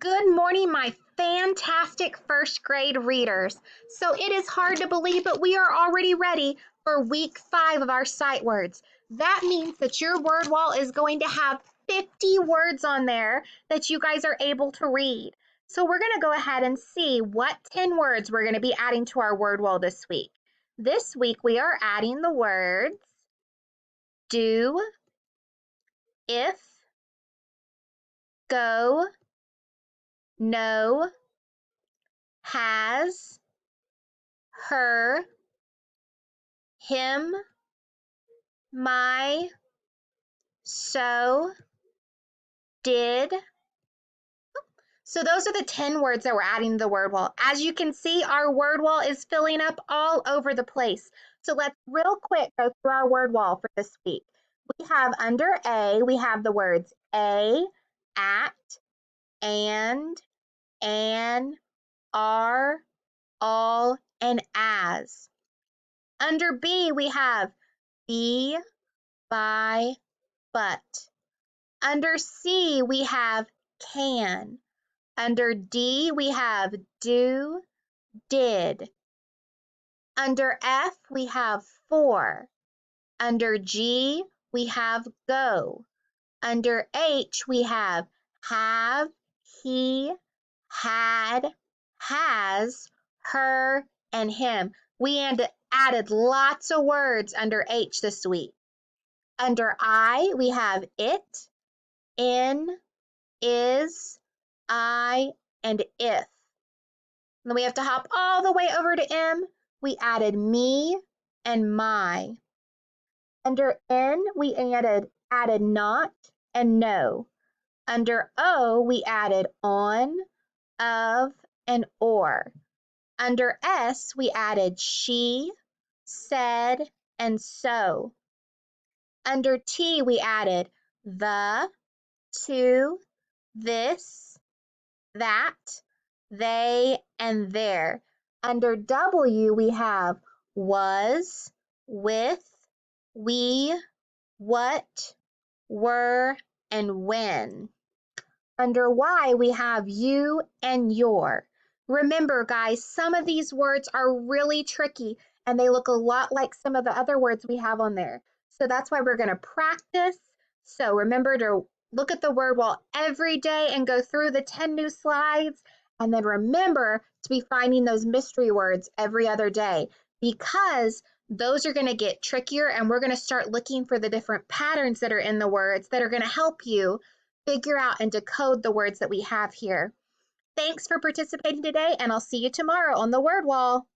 Good morning, my fantastic first grade readers. So it is hard to believe, but we are already ready for week 5 of our sight words. That means that your word wall is going to have 50 words on there that you guys are able to read. So we're going to go ahead and see what 10 words we're going to be adding to our word wall this week. This week we are adding the words do, if, go, no, has, her, him, my, so, did. So those are the 10 words that we're adding to the word wall. As you can see, our word wall is filling up all over the place. So let's real quick go through our word wall for this week. We have under A, we have the words a, at, and, are, all, and as. Under B, we have be, by, but. Under C, we have can. Under D, we have do, did. Under F, we have for. Under G, we have go. Under H, we have, he, had, has, her, and him. We added lots of words under H this week. Under I, we have it, in, is, I, and if. And then we have to hop all the way over to M. We added me and my. Under N, we added not and no. Under O, we added on, of, and or. Under S, we added she, said, and so. Under T, we added the, to, this, that, they, and their. Under W, we have was, with, we, what, were, and when. Under Y, we have you and your. Remember, guys, some of these words are really tricky and they look a lot like some of the other words we have on there. So that's why we're going to practice. So remember to look at the word wall every day and go through the 10 new slides. And then remember to be finding those mystery words every other day, because those are going to get trickier and we're going to start looking for the different patterns that are in the words that are going to help you figure out and decode the words that we have here. Thanks for participating today, and I'll see you tomorrow on the word wall.